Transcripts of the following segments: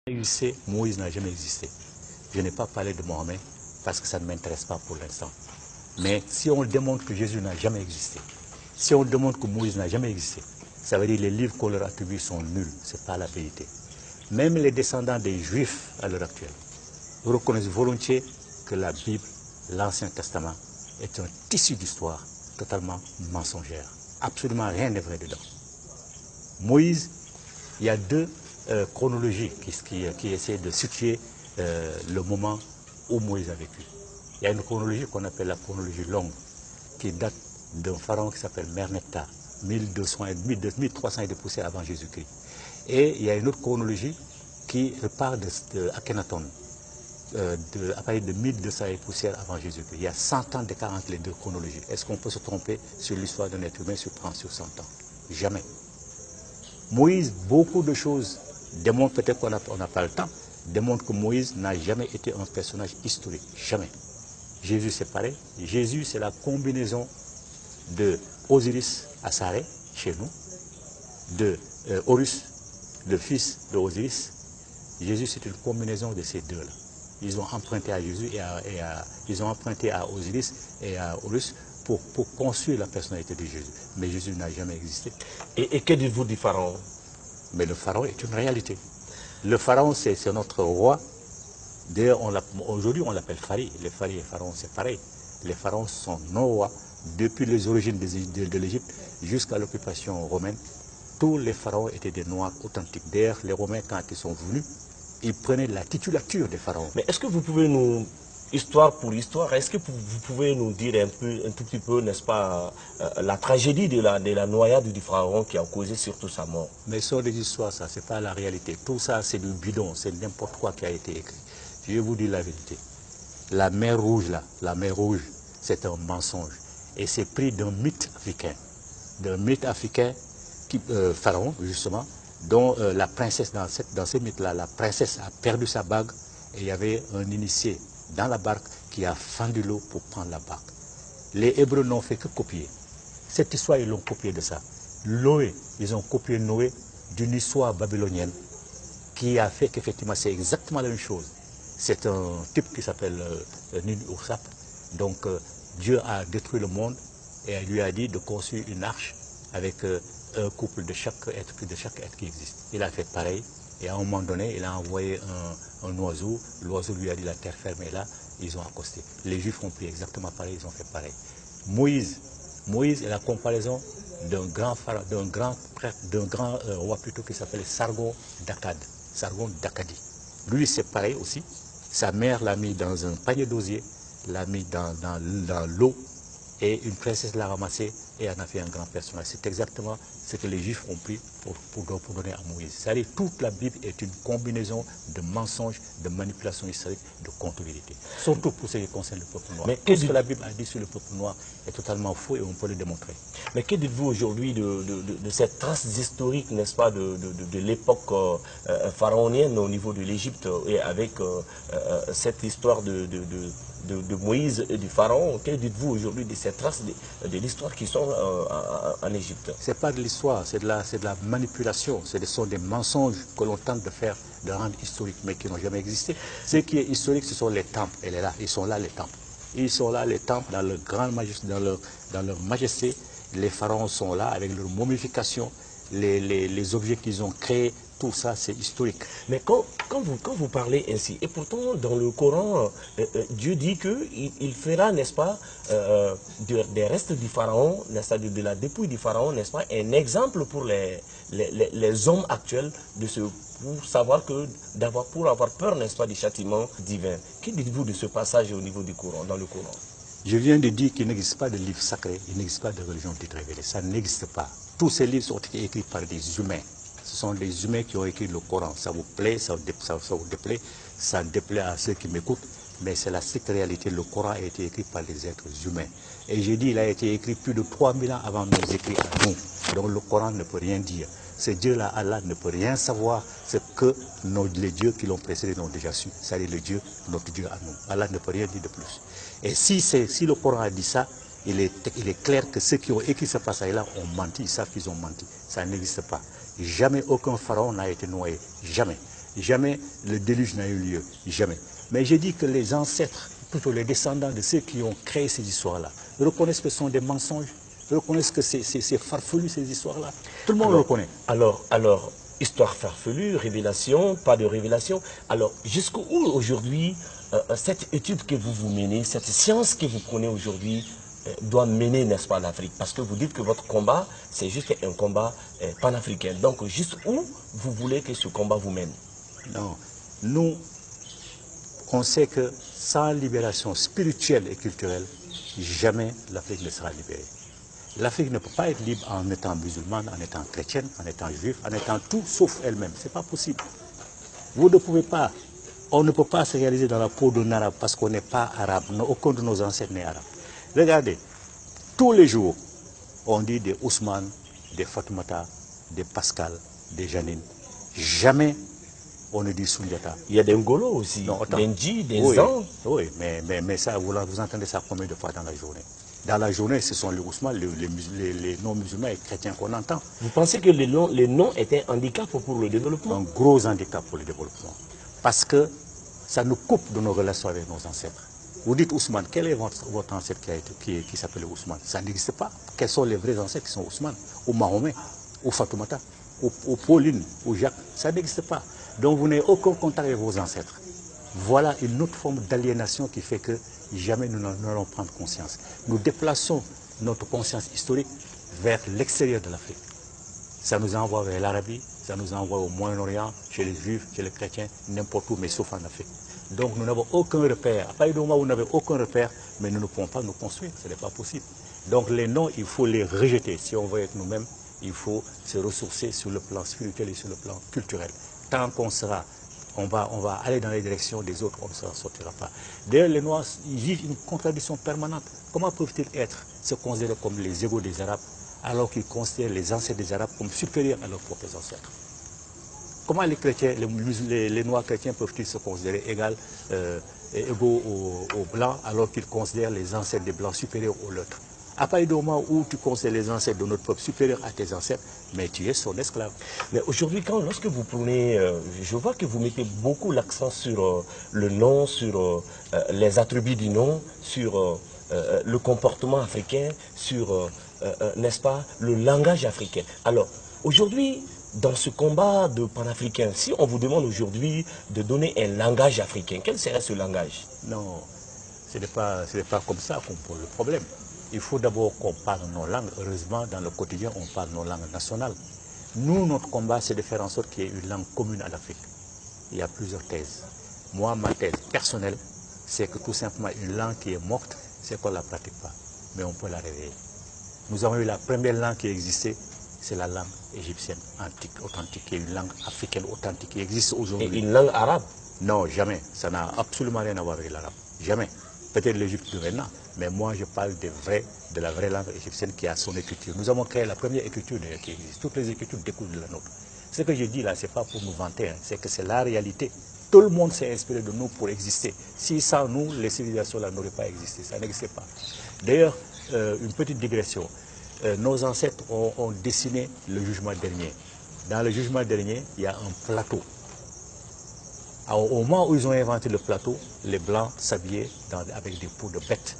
existé, Moïse n'a jamais existé. Je n'ai pas parlé de Mohamed parce que ça ne m'intéresse pas pour l'instant. Mais si on démontre que Jésus n'a jamais existé, si on démontre que Moïse n'a jamais existé, ça veut dire que les livres qu'on leur attribue sont nuls, ce n'est pas la vérité. Même les descendants des Juifs à l'heure actuelle reconnaissent volontiers que la Bible, l'Ancien Testament, est un tissu d'histoire totalement mensongère. Absolument rien n'est vrai dedans. Moïse, il y a deux chronologies qui essaient de situer le moment où Moïse a vécu. Il y a une chronologie qu'on appelle la chronologie longue, qui date d'un pharaon qui s'appelle Merneptah, 1300 et de poussière avant Jésus-Christ. Et il y a une autre chronologie qui repart de Akhenaton, à partir de 1200 et poussière avant Jésus-Christ. Il y a 100 ans d'écart entre les deux chronologies. Est-ce qu'on peut se tromper sur l'histoire d'un être humain sur 100 ans? Jamais. Moïse, beaucoup de choses démontrent, peut-être qu'on n'a pas le temps, démontrent que Moïse n'a jamais été un personnage historique. Jamais. Jésus, c'est pareil. Jésus, c'est la combinaison de Osiris Asaré, chez nous, de Horus, le fils de Osiris. Jésus, c'est une combinaison de ces deux-là. Ils ont emprunté à Jésus ils ont emprunté à Osiris et à Horus pour construire la personnalité de Jésus. Mais Jésus n'a jamais existé. Et que dites-vous du pharaon? Mais le pharaon est une réalité. Le pharaon, c'est notre roi. D'ailleurs, aujourd'hui, on l'appelle Phari. Les Phari et pharaons, c'est pareil. Les pharaons sont nos rois. Depuis les origines de l'Égypte jusqu'à l'occupation romaine, tous les pharaons étaient des noirs authentiques. D'ailleurs, les Romains, quand ils sont venus, ils prenaient la titulature des pharaons. Mais est-ce que vous pouvez nous, histoire pour histoire, est-ce que vous pouvez nous dire un tout petit peu, n'est-ce pas, la tragédie de la noyade du pharaon qui a causé surtout sa mort? Mais ce sont des histoires, ça, c'est pas la réalité. Tout ça, c'est du bidon, c'est n'importe quoi qui a été écrit. Je vais vous dire la vérité. La mer Rouge, là, la mer Rouge, c'est un mensonge. Et c'est pris d'un mythe africain, pharaon, justement, dont la princesse, dans ce mythe-là, la princesse a perdu sa bague et il y avait un initié dans la barque qui a fendu l'eau pour prendre la bague. Les Hébreux n'ont fait que copier. Cette histoire, ils l'ont copié de ça. Noé, ils ont copié Noé d'une histoire babylonienne qui a fait qu'effectivement, c'est exactement la même chose. C'est un type qui s'appelle Nin-Ursap. Donc, Dieu a détruit le monde et lui a dit de construire une arche avec un couple de chaque être qui existe. Il a fait pareil et à un moment donné, il a envoyé un oiseau. L'oiseau lui a dit la terre ferme est là, ils ont accosté. Les Juifs ont pris exactement pareil, ils ont fait pareil. Moïse est la comparaison d'un grand roi plutôt qui s'appelle Sargon d'Akkad. Lui, c'est pareil aussi. Sa mère l'a mis dans un panier d'osier, l'a mis dans l'eau et une princesse l'a ramassé et en a fait un grand personnage. C'est exactement ce que les Juifs ont pris pour donner à Moïse. C'est-à-dire que toute la Bible est une combinaison de mensonges, de manipulations historiques, de contre-vérité. Surtout pour ce qui concerne le peuple noir. Mais tout ce que la Bible a dit sur le peuple noir est totalement faux et on peut le démontrer. Mais que dites-vous aujourd'hui de cette trace historique, n'est-ce pas, de l'époque pharaonienne au niveau de l'Égypte et avec cette histoire de Moïse et du pharaon? Que dites-vous aujourd'hui de ces traces de l'histoire qui sont en Égypte? Ce n'est pas de l'histoire, c'est de la manipulation. Ce sont des mensonges que l'on tente de faire, de rendre historiques, mais qui n'ont jamais existé. Ce qui est historique, ce sont les temples. Elle est là, ils sont là les temples. Ils sont là les temples dans leur grande majesté, dans leur majesté. Les pharaons sont là avec leur momification, les objets qu'ils ont créés. Tout ça, c'est historique. Mais quand vous parlez ainsi, et pourtant dans le Coran, Dieu dit qu'il fera, n'est-ce pas, des restes du pharaon, n'est-ce pas, de la dépouille du pharaon, n'est-ce pas, un exemple pour les hommes actuels pour avoir peur, n'est-ce pas, du châtiment divin. Que dites-vous de ce passage au niveau du Coran, dans le Coran? Je viens de dire qu'il n'existe pas de livre sacré, il n'existe pas de religion dite révélée. Ça n'existe pas. Tous ces livres ont été écrits par des humains. Ce sont des humains qui ont écrit le Coran. Ça vous plaît, ça vous déplaît, ça déplaît à ceux qui m'écoutent, mais c'est la stricte réalité. Le Coran a été écrit par des êtres humains. Et j'ai dit, il a été écrit plus de 3000 ans avant nos écrits à nous. Donc le Coran ne peut rien dire. Ce Dieu-là, Allah, ne peut rien savoir ce que les dieux qui l'ont précédé ont déjà su. C'est-à-dire le Dieu, notre Dieu à nous. Allah ne peut rien dire de plus. Et si le Coran a dit ça, il est clair que ceux qui ont écrit ce passage-là ont menti, ils savent qu'ils ont menti. Ça n'existe pas. Jamais aucun pharaon n'a été noyé. Jamais. Jamais le déluge n'a eu lieu, jamais. Mais j'ai dit que les ancêtres, plutôt les descendants de ceux qui ont créé ces histoires-là, reconnaissent que ce sont des mensonges, reconnaissent que c'est farfelu ces histoires-là. Tout le monde le reconnaît. Alors, histoire farfelue, révélation, pas de révélation. Alors, jusqu'où aujourd'hui cette étude que vous menez, cette science que vous prenez aujourd'hui, doit mener, n'est-ce pas, l'Afrique? Parce que vous dites que votre combat, c'est juste un combat panafricain. Donc, jusqu'où vous voulez que ce combat vous mène? Non, nous, on sait que sans libération spirituelle et culturelle, jamais l'Afrique ne sera libérée. L'Afrique ne peut pas être libre en étant musulmane, en étant chrétienne, en étant juif, en étant tout sauf elle-même. Ce n'est pas possible. Vous ne pouvez pas, on ne peut pas se réaliser dans la peau d'un arabe parce qu'on n'est pas arabe. Aucun de nos ancêtres n'est arabe. Regardez, tous les jours, on dit des Ousmane, des Fatoumata, des Pascal, des Janine. Jamais on ne dit Sundiata. Il y a des Ngolo aussi, des Ndji, des Zan. Oui, mais ça, vous entendez ça combien de fois dans la journée? Dans la journée, ce sont les Ousmane, les non-musulmans et chrétiens qu'on entend. Vous pensez que les noms étaient un handicap pour le développement? Un gros handicap pour le développement. Parce que ça nous coupe de nos relations avec nos ancêtres. Vous dites Ousmane, quel est votre ancêtre qui s'appelle Ousmane? Ça n'existe pas. Quels sont les vrais ancêtres qui sont Ousmane, ou Mahomet, ou Fatoumata, ou Pauline, ou Jacques? Ça n'existe pas. Donc vous n'avez aucun contact avec vos ancêtres. Voilà une autre forme d'aliénation qui fait que jamais nous n'allons prendre conscience. Nous déplaçons notre conscience historique vers l'extérieur de l'Afrique. Ça nous envoie vers l'Arabie, ça nous envoie au Moyen-Orient, chez les Juifs, chez les chrétiens, n'importe où, mais sauf en Afrique. Donc nous n'avons aucun repère. À partir du moment où vous n'avez aucun repère, mais nous ne pouvons pas nous construire, ce n'est pas possible. Donc les noms, il faut les rejeter. Si on veut être nous-mêmes, il faut se ressourcer sur le plan spirituel et sur le plan culturel. Tant qu'on sera, on va aller dans les directions des autres, on ne s'en sortira pas. D'ailleurs, les Noirs, ils vivent une contradiction permanente. Comment peuvent-ils se considérer comme les égaux des Arabes, alors qu'ils considèrent les ancêtres des Arabes comme supérieurs à leurs propres ancêtres? Comment les chrétiens, les Noirs chrétiens peuvent-ils se considérer égaux aux Blancs, alors qu'ils considèrent les ancêtres des Blancs supérieurs aux leurs? À partir du moment où tu considères les ancêtres de notre peuple supérieurs à tes ancêtres, mais tu es son esclave. Mais aujourd'hui, lorsque vous prenez, je vois que vous mettez beaucoup l'accent sur le nom, sur les attributs du nom, sur le comportement africain, sur, n'est-ce pas, le langage africain. Alors, aujourd'hui, dans ce combat de panafricain, si on vous demande aujourd'hui de donner un langage africain, quel serait ce langage? Non, ce n'est pas comme ça qu'on pose le problème. Il faut d'abord qu'on parle nos langues. Heureusement, dans le quotidien, on parle nos langues nationales. Nous, notre combat, c'est de faire en sorte qu'il y ait une langue commune à l'Afrique. Il y a plusieurs thèses. Moi, ma thèse personnelle, c'est que tout simplement, une langue qui est morte, c'est qu'on ne la pratique pas. Mais on peut la réveiller. Nous avons eu la première langue qui existait, c'est la langue égyptienne antique, authentique, qui est une langue africaine authentique qui existe aujourd'hui. Et une langue arabe? Non, jamais. Ça n'a absolument rien à voir avec l'arabe. Jamais. Peut-être l'Égypte de maintenant, mais moi je parle de la vraie langue égyptienne qui a son écriture. Nous avons créé la première écriture qui existe. Toutes les écritures découlent de la nôtre. Ce que je dis là, ce n'est pas pour nous vanter, c'est que c'est la réalité. Tout le monde s'est inspiré de nous pour exister. Si sans nous, les civilisations là n'auraient pas existé. Ça n'existait pas. D'ailleurs, une petite digression. Nos ancêtres ont dessiné le jugement dernier. Dans le jugement dernier, il y a un plateau. Au moment où ils ont inventé le plateau, les Blancs s'habillaient avec des peaux de bêtes.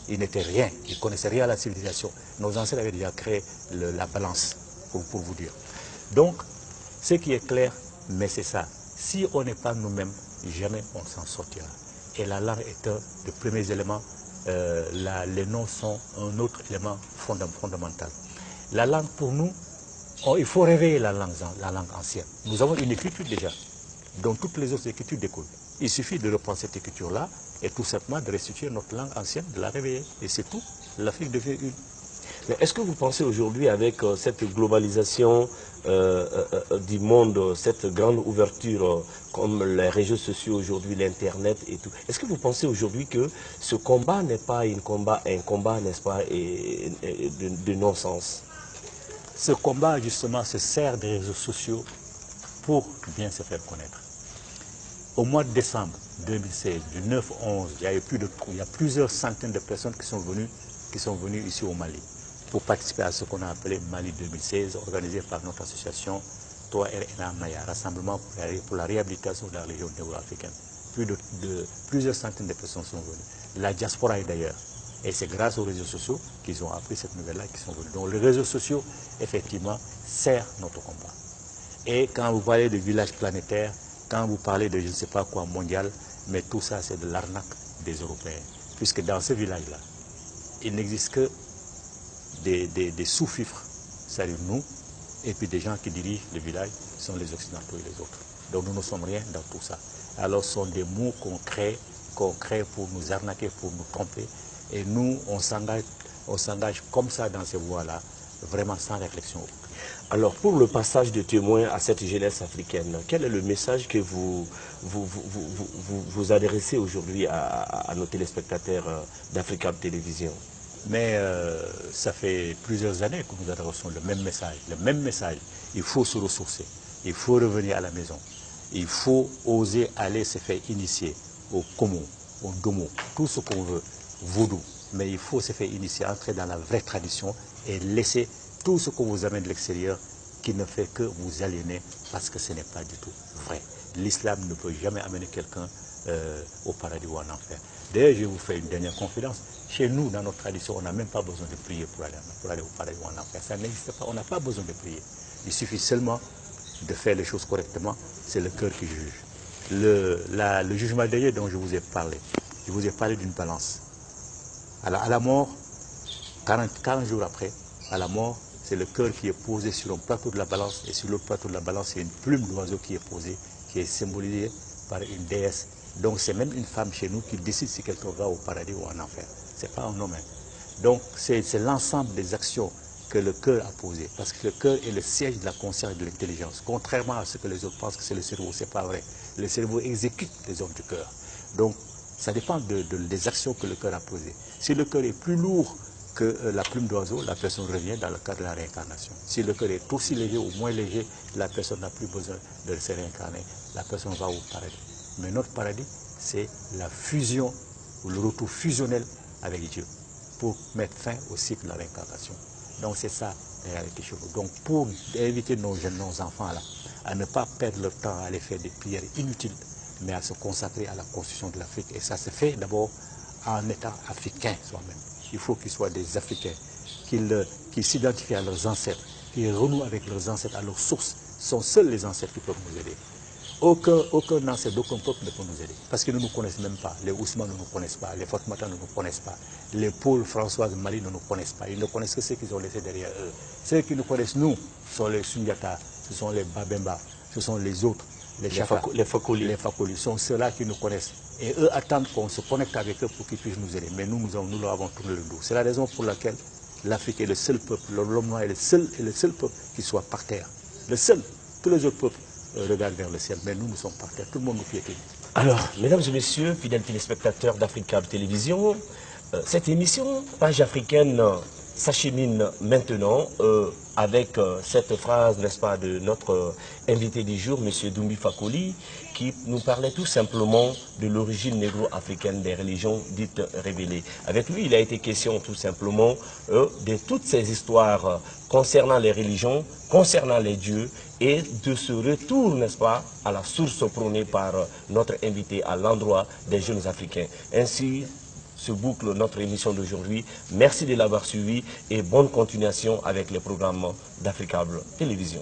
Ils n'étaient rien, ils ne connaissaient rien à la civilisation. Nos ancêtres avaient déjà créé la balance, pour vous dire. Donc, ce qui est clair, mais c'est ça. Si on n'est pas nous-mêmes, jamais on s'en sortira. Et la langue est un des premiers éléments. Les noms sont un autre élément fondamental. La langue, pour nous, il faut réveiller la langue ancienne. Nous avons une écriture déjà, dont toutes les autres écritures découlent. Il suffit de reprendre cette écriture-là et tout simplement de restituer notre langue ancienne, de la réveiller. Et c'est tout. L'Afrique devient une. Mais est-ce que vous pensez aujourd'hui, avec cette globalisation du monde, cette grande ouverture comme les réseaux sociaux aujourd'hui, l'Internet et tout, est-ce que vous pensez aujourd'hui que ce combat n'est pas un combat, n'est-ce pas, de non-sens? Ce combat, justement, se sert des réseaux sociaux pour bien se faire connaître. Au mois de décembre 2016, du 9 au 11, il y a plusieurs centaines de personnes qui sont venues ici au Mali pour participer à ce qu'on a appelé Mali 2016, organisé par notre association toi RNA Maya, Rassemblement pour la réhabilitation de la région négro-africaine. Plusieurs centaines de personnes sont venues. La diaspora est d'ailleurs. Et c'est grâce aux réseaux sociaux qu'ils ont appris cette nouvelle-là qui sont venus. Donc les réseaux sociaux, effectivement, servent notre combat. Et quand vous parlez de village planétaire, quand vous parlez de je ne sais pas quoi mondial, mais tout ça c'est de l'arnaque des Européens. Puisque dans ce village-là, il n'existe que des sous-fifres, c'est-à-dire nous, et puis des gens qui dirigent le village sont les Occidentaux et les autres. Donc nous ne sommes rien dans tout ça. Alors ce sont des mots qu'on crée pour nous arnaquer, pour nous tromper. Et nous, on s'engage comme ça dans ces voies-là, vraiment sans réflexion. Alors pour le passage de témoin à cette jeunesse africaine, quel est le message que vous adressez aujourd'hui à nos téléspectateurs d'Africab Télévision? Mais ça fait plusieurs années que nous adressons le même message. Le même message, il faut se ressourcer, il faut revenir à la maison, il faut oser aller se faire initier au Komo, au Domo, tout ce qu'on veut, vaudou. Mais il faut se faire initier, entrer dans la vraie tradition et laisser tout ce qu'on vous amène de l'extérieur qui ne fait que vous aliéner parce que ce n'est pas du tout vrai. L'islam ne peut jamais amener quelqu'un au paradis ou en enfer. D'ailleurs, je vous fais une dernière confidence. Chez nous, dans notre tradition, on n'a même pas besoin de prier pour aller au paradis ou en enfer. Ça n'existe pas. On n'a pas besoin de prier. Il suffit seulement de faire les choses correctement. C'est le cœur qui juge. Le jugement dernier dont je vous ai parlé d'une balance. À la mort, 40 jours après, à la mort, c'est le cœur qui est posé sur un plateau de la balance. Et sur l'autre plateau de la balance, c'est une plume d'oiseau qui est posée, qui est symbolisée par une déesse. Donc c'est même une femme chez nous qui décide si quelqu'un va au paradis ou en enfer. Ce n'est pas un homme. Donc c'est l'ensemble des actions que le cœur a posées. Parce que le cœur est le siège de la conscience et de l'intelligence. Contrairement à ce que les autres pensent que c'est le cerveau, ce n'est pas vrai. Le cerveau exécute les ordres du cœur. Donc ça dépend des actions que le cœur a posées. Si le cœur est plus lourd que la plume d'oiseau, la personne revient dans le cadre de la réincarnation. Si le cœur est aussi léger ou moins léger, la personne n'a plus besoin de se réincarner. La personne va au paradis. Mais notre paradis, c'est la fusion ou le retour fusionnel avec Dieu pour mettre fin au cycle de la réincarnation. Donc c'est ça la réalité chez nous. Donc pour inviter nos jeunes, nos enfants là, à ne pas perdre leur temps à aller faire des prières inutiles, mais à se consacrer à la constitution de l'Afrique. Et ça se fait d'abord en étant africain soi-même. Il faut qu'ils soient des Africains, qu'ils s'identifient à leurs ancêtres, qu'ils renouent avec leurs ancêtres, à leurs sources. Ce sont seuls les ancêtres qui peuvent nous aider. Aucun ancêtre d'aucun peuple ne peut nous aider. Parce qu'ils ne nous connaissent même pas. Les Ousmane ne nous connaissent pas. Les Fatmata ne nous connaissent pas. Les Paul, Françoise, Mali ne nous connaissent pas. Ils ne connaissent que ceux qu'ils ont laissés derrière eux. Ceux qui nous connaissent, nous, sont les Sunyata, ce sont les Babemba, ce sont les autres, les Fakoli. Les Fakoli sont ceux-là qui nous connaissent. Et eux attendent qu'on se connecte avec eux pour qu'ils puissent nous aider. Mais nous leur avons tourné le dos. C'est la raison pour laquelle l'Afrique est le seul peuple, l'homme noir est le seul peuple qui soit par terre. Le seul. Tous les autres peuples regardent vers le ciel, mais nous sommes par terre. Tout le monde nous piétine. Alors, mesdames et messieurs, fidèles téléspectateurs d'Africab Télévision, cette émission, Page africaine, s'achemine maintenant avec cette phrase, n'est-ce pas, de notre invité du jour, M. Doumbi Fakoli, qui nous parlait tout simplement de l'origine négro-africaine des religions dites révélées. Avec lui, il a été question tout simplement de toutes ces histoires concernant les religions, concernant les dieux, et de ce retour, n'est-ce pas, à la source prônée par notre invité à l'endroit des jeunes Africains. Ainsi se boucle notre émission d'aujourd'hui. Merci de l'avoir suivi et bonne continuation avec les programmes d'Africab Télévision.